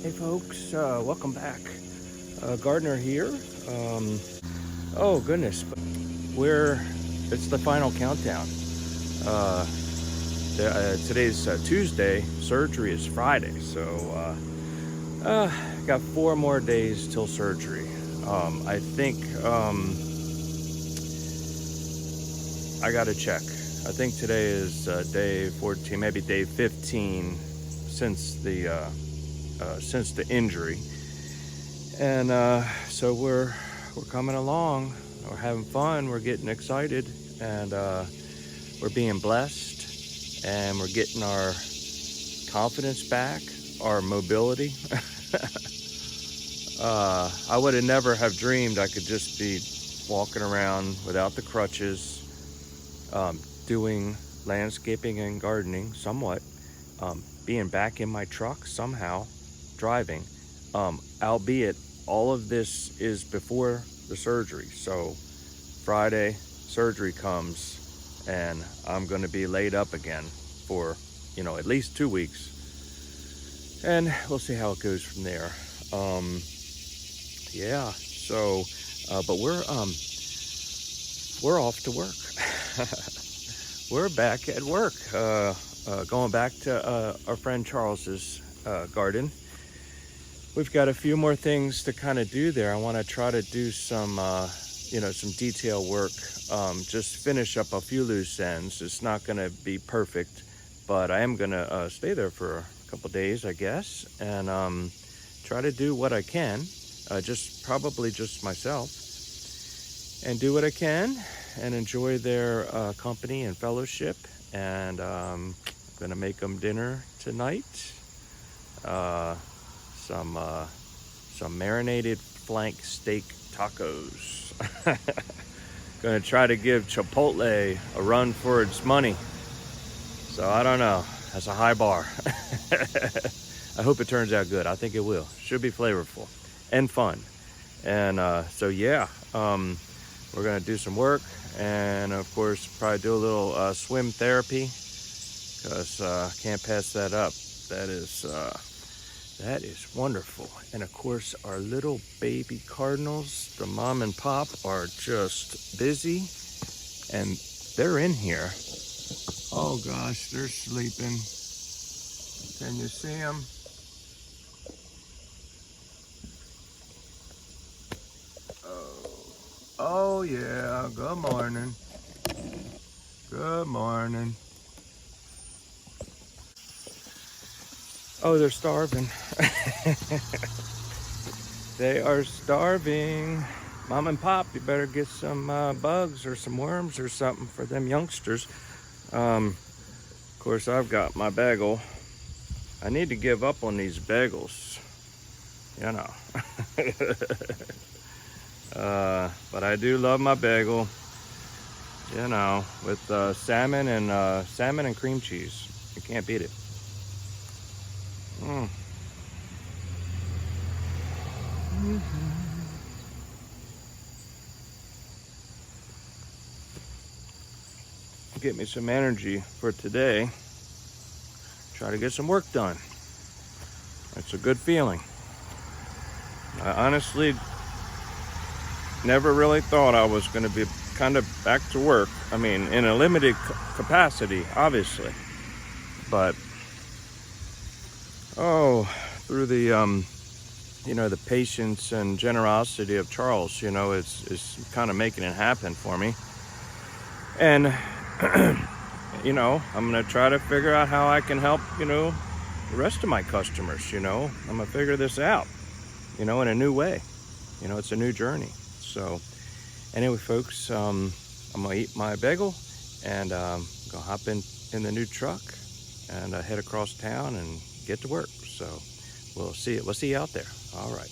Hey folks, welcome back. Gardner here. Oh goodness, it's the final countdown. Uh, Today's Tuesday, surgery is Friday, so got 4 more days till surgery. I think I gotta check. I think today is day 14, maybe day 15 since the injury. And so we're coming along. We're having fun. We're getting excited, and we're being blessed, and we're getting our confidence back, our mobility. I would have never have dreamed I could just be walking around without the crutches, doing landscaping and gardening somewhat, being back in my truck somehow, driving, albeit all of this is before the surgery. So Friday, surgery comes, and I'm going to be laid up again for, at least 2 weeks. And we'll see how it goes from there. Yeah, so, but we're off to work. We're back at work, going back to our friend Charles's garden. We've got a few more things to kind of do there. I want to try to do some, some detail work, just finish up a few loose ends. It's not going to be perfect, but I am going to stay there for a couple days, I guess, and try to do what I can, probably just myself, and do what I can and enjoy their company and fellowship. And I'm going to make them dinner tonight. Some marinated flank steak tacos. Gonna try to give Chipotle a run for its money. So I don't know. That's a high bar. I hope it turns out good. I think it will. Should be flavorful and fun. And so yeah, we're gonna do some work, and of course probably do a little swim therapy, because can't pass that up. That is wonderful. And of course, our little baby cardinals, the mom and pop, are just busy, and they're in here. Oh gosh, they're sleeping. Can you see them? Oh yeah, good morning. Good morning. Oh, they're starving. They are starving. Mom and Pop, you better get some bugs or some worms or something for them youngsters. Of course, I've got my bagel. I need to give up on these bagels, but I do love my bagel, with salmon and cream cheese. You can't beat it. Get me some energy for today. Try to get some work done. It's a good feeling. I honestly never really thought I was going to be kind of back to work. I mean, in a limited capacity, obviously. But through the the patience and generosity of Charles, it's kind of making it happen for me. And I'm gonna try to figure out how I can help, the rest of my customers. I'm gonna figure this out, in a new way. It's a new journey. So anyway, folks, I'm gonna eat my bagel, and gonna hop in the new truck and head across town and get to work. So we'll see you out there. All right.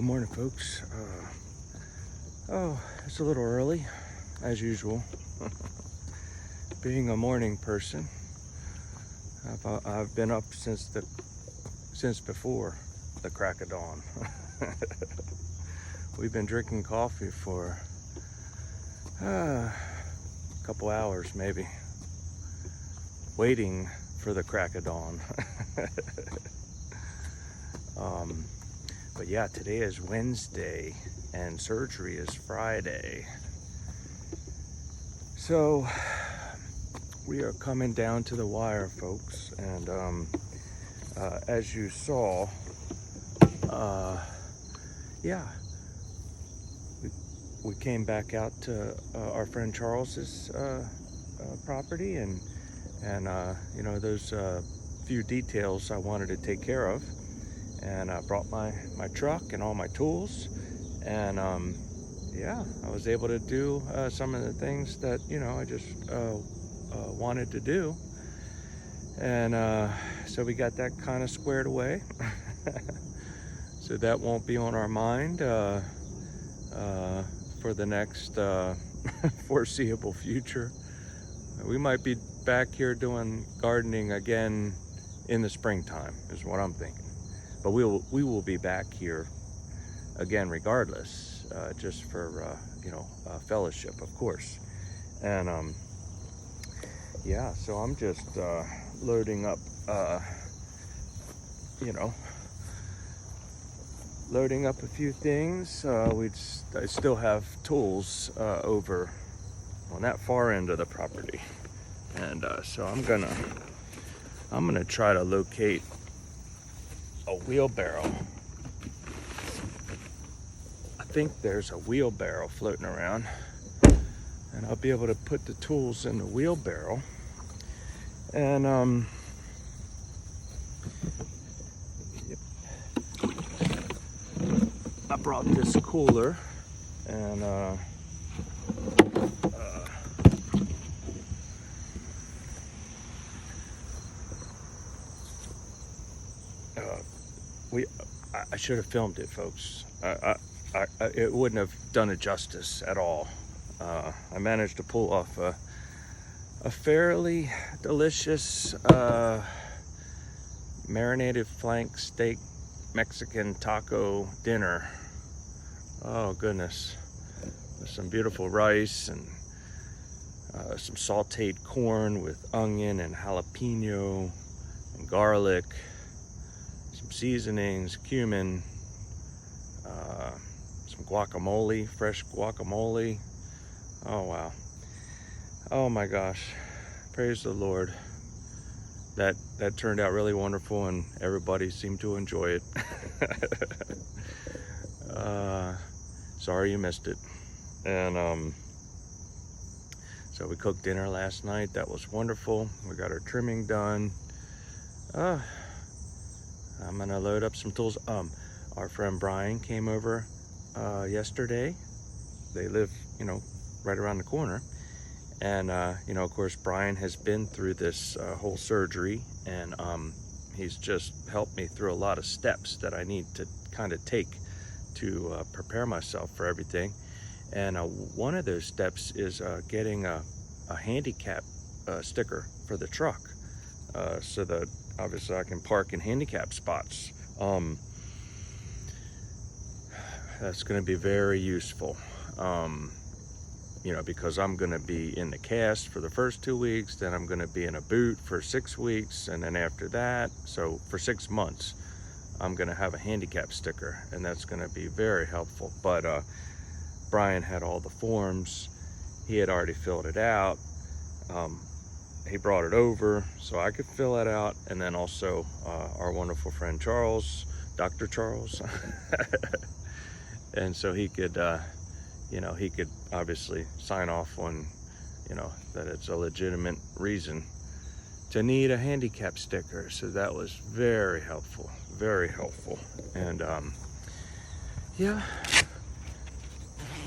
Good morning, folks. It's a little early, as usual. Being a morning person, I've been up since before the crack of dawn. We've been drinking coffee for a couple hours, maybe, waiting for the crack of dawn. But yeah, today is Wednesday and surgery is Friday. So we are coming down to the wire, folks. And as you saw, we came back out to our friend Charles's property, and you know, those few details I wanted to take care of. And I brought my truck and all my tools, and yeah, I was able to do some of the things that, you know, I just wanted to do. And so we got that kind of squared away. So that won't be on our mind for the next foreseeable future. We might be back here doing gardening again in the springtime, is what I'm thinking. But we will be back here again regardless, just for you know, fellowship, of course. And yeah, so I'm just loading up, you know, loading up a few things. I still have tools over on that far end of the property, and so I'm gonna try to locate a wheelbarrow. I think there's a wheelbarrow floating around, and I'll be able to put the tools in the wheelbarrow. And yep. I brought this cooler, and I should have filmed it, folks. It wouldn't have done it justice at all. I managed to pull off a fairly delicious marinated flank steak Mexican taco dinner. Oh goodness, with some beautiful rice and some sauteed corn with onion and jalapeno and garlic, some seasonings, cumin, some guacamole, fresh guacamole. Oh wow. Oh my gosh, praise the Lord. That turned out really wonderful, and everybody seemed to enjoy it. Sorry you missed it. And so we cooked dinner last night. That was wonderful. We got our trimming done. I'm gonna load up some tools. Our friend Brian came over yesterday. They live, you know, right around the corner. And you know, of course, Brian has been through this whole surgery, and he's just helped me through a lot of steps that I need to kind of take to prepare myself for everything. And one of those steps is getting a handicap sticker for the truck, so that obviously I can park in handicap spots. That's going to be very useful. You know, because I'm going to be in the cast for the first 2 weeks, then I'm going to be in a boot for 6 weeks, and then after that, so for 6 months, I'm going to have a handicap sticker, and that's going to be very helpful. But Brian had all the forms. He had already filled it out. He brought it over so I could fill it out, and then also our wonderful friend Charles, Dr. Charles, and so he could you know, he could obviously sign off on, you know, that it's a legitimate reason to need a handicap sticker. So that was very helpful, very helpful. And yeah,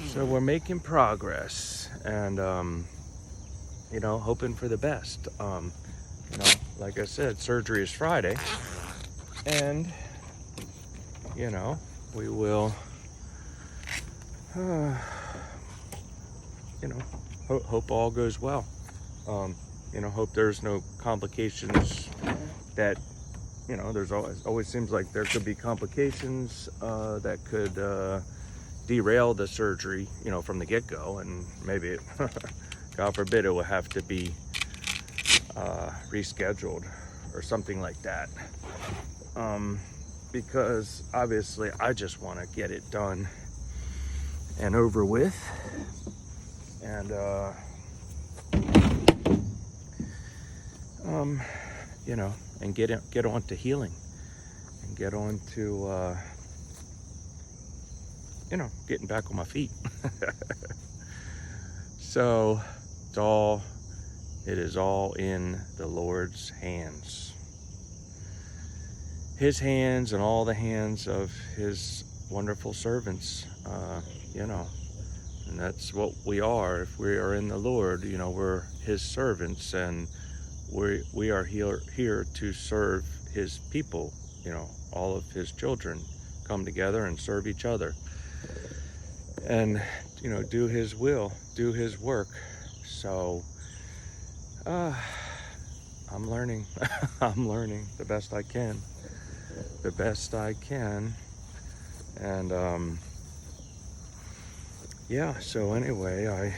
so we're making progress, and you know, hoping for the best. You know, like I said, surgery is Friday, and you know, we will you know, hope all goes well. You know, hope there's no complications that, you know, there's always seems like there could be complications that could derail the surgery, you know, from the get-go, and maybe it, God forbid, it will have to be rescheduled or something like that. Because obviously I just want to get it done and over with, and you know, and get on to healing, and get on to you know, getting back on my feet. So it is all in the Lord's hands. His hands and all the hands of his wonderful servants, you know, and that's what we are. If we are in the Lord, you know, we're his servants, and we are here to serve his people, you know, all of his children come together and serve each other, and, you know, do his will, do his work. So I'm learning. I'm learning the best I can. And yeah, so anyway, I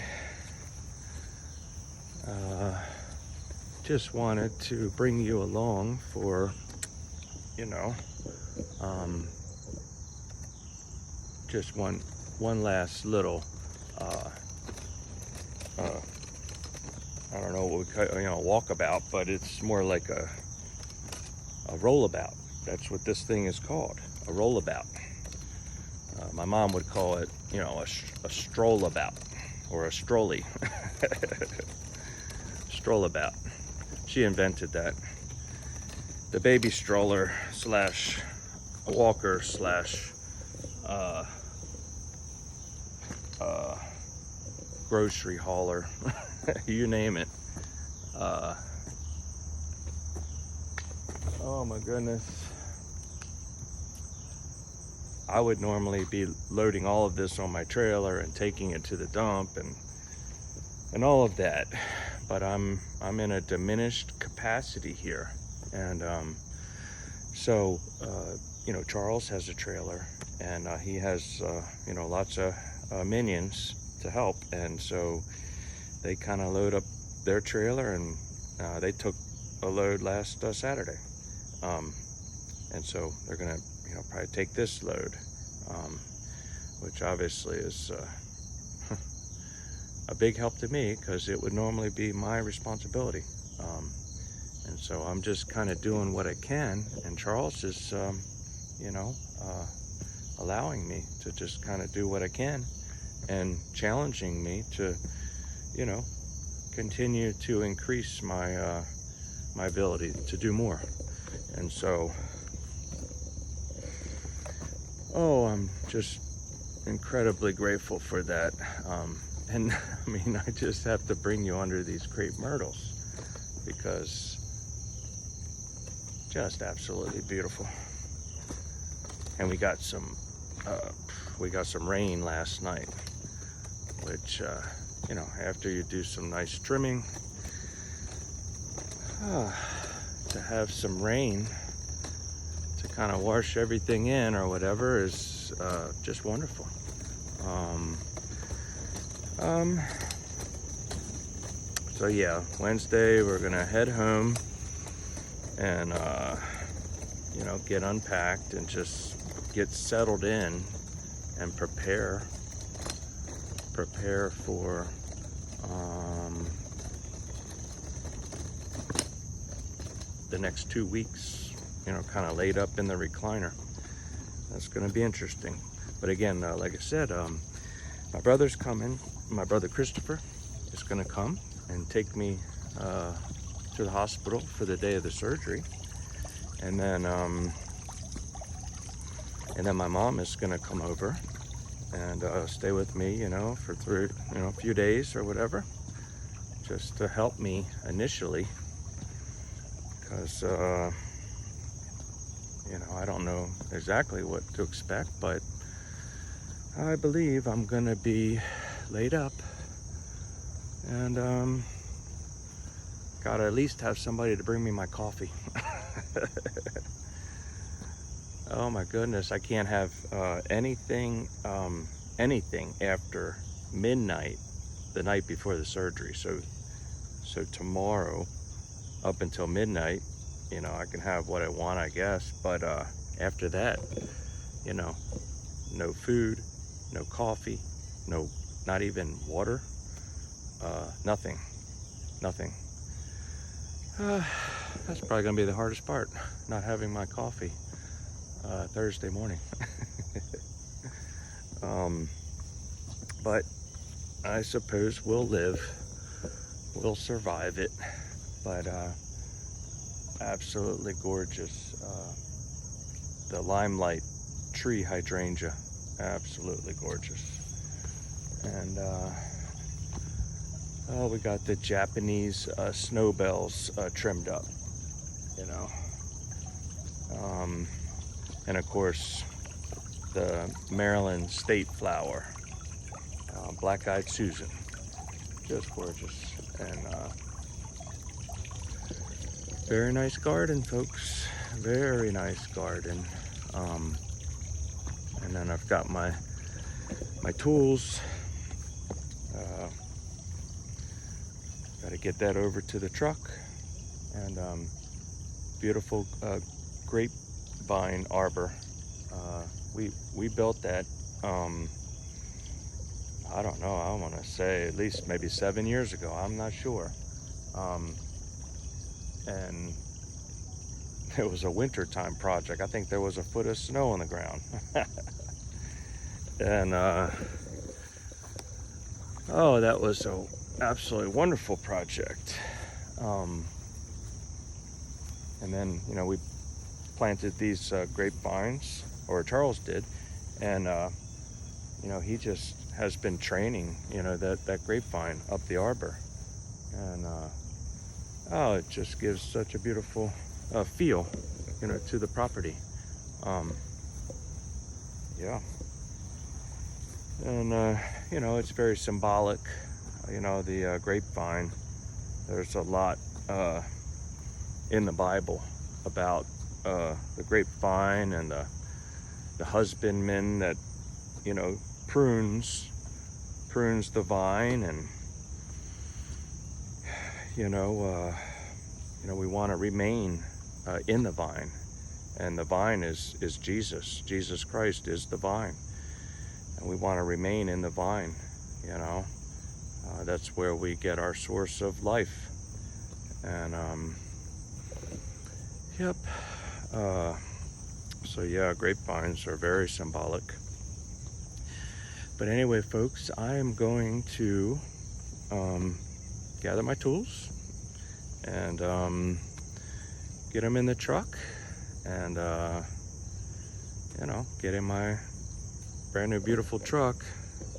just wanted to bring you along for, you know, just one last little I don't know what we call, you know, walkabout, but it's more like a rollabout. That's what this thing is called, a rollabout. My mom would call it, you know, a strollabout, or a strolly. Strollabout. She invented that. The baby stroller slash walker slash grocery hauler, you name it. Oh my goodness. I would normally be loading all of this on my trailer and taking it to the dump and all of that, but I'm in a diminished capacity here, and so you know, Charles has a trailer, and he has you know, lots of minions to help, and so they kind of load up their trailer, and they took a load last Saturday, and so they're gonna, you know, probably take this load, which obviously is a big help to me, because it would normally be my responsibility, and so I'm just kind of doing what I can, and Charles is you know, allowing me to just kind of do what I can, and challenging me to, you know, continue to increase my my ability to do more. And so, oh, I'm just incredibly grateful for that. And I mean, I just have to bring you under these crepe myrtles, because just absolutely beautiful. And we got some rain last night, which you know, after you do some nice trimming, to have some rain to kind of wash everything in or whatever is just wonderful. So yeah, Wednesday we're gonna head home and you know, get unpacked and just get settled in and prepare for the next 2 weeks, you know, kind of laid up in the recliner. That's going to be interesting. But again, like I said, my brother's coming. My brother Christopher is going to come and take me to the hospital for the day of the surgery, and then my mom is going to come over and stay with me, you know, for a few days or whatever, just to help me initially, because you know, I don't know exactly what to expect, but I believe I'm gonna be laid up, and gotta at least have somebody to bring me my coffee. Oh my goodness, I can't have anything after midnight the night before the surgery. So tomorrow up until midnight, I can have what I want, I guess. But after that, no food, no coffee, not even water, nothing. That's probably gonna be the hardest part, not having my coffee Thursday morning. But I suppose we'll survive it. But absolutely gorgeous. The limelight tree hydrangea, absolutely gorgeous. And we got the Japanese snow bells trimmed up, and of course the Maryland state flower, black-eyed Susan, just gorgeous. And very nice garden, folks, very nice garden. And then I've got my tools. Got to get that over to the truck. And beautiful grapevine arbor. We built that, I don't know, I want to say at least maybe 7 years ago. I'm not sure. And it was a wintertime project. I think there was a foot of snow on the ground. And that was a absolutely wonderful project. And then we planted these grapevines, or Charles did, and he just has been training that grapevine up the arbor. And it just gives such a beautiful feel to the property. Yeah. And it's very symbolic. The grapevine, there's a lot in the Bible about the grapevine and the husbandman that prunes the vine. And we want to remain in the vine, and the vine is Jesus Christ is the vine, and we want to remain in the vine. That's where we get our source of life. And yep. So yeah, grapevines are very symbolic. But anyway, folks, I am going to gather my tools and get them in the truck, and get in my brand new beautiful truck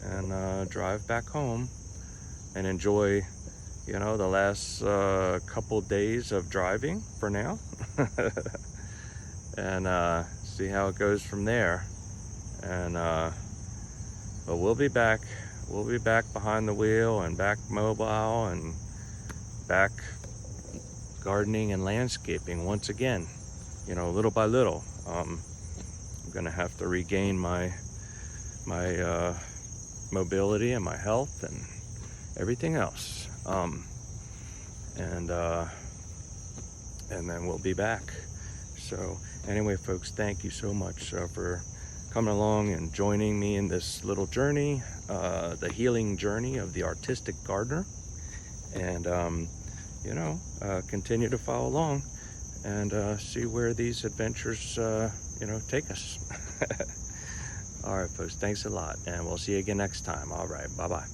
and drive back home and enjoy the last couple days of driving for now. And see how it goes from there. And but we'll be back behind the wheel, and back mobile, and back gardening and landscaping once again, little by little. I'm gonna have to regain my mobility and my health and everything else. And then we'll be back. So anyway, folks, thank you so much for coming along and joining me in this little journey, the healing journey of the artistic gardener. And continue to follow along and see where these adventures take us. All right, folks, thanks a lot, and we'll see you again next time. All right, bye-bye.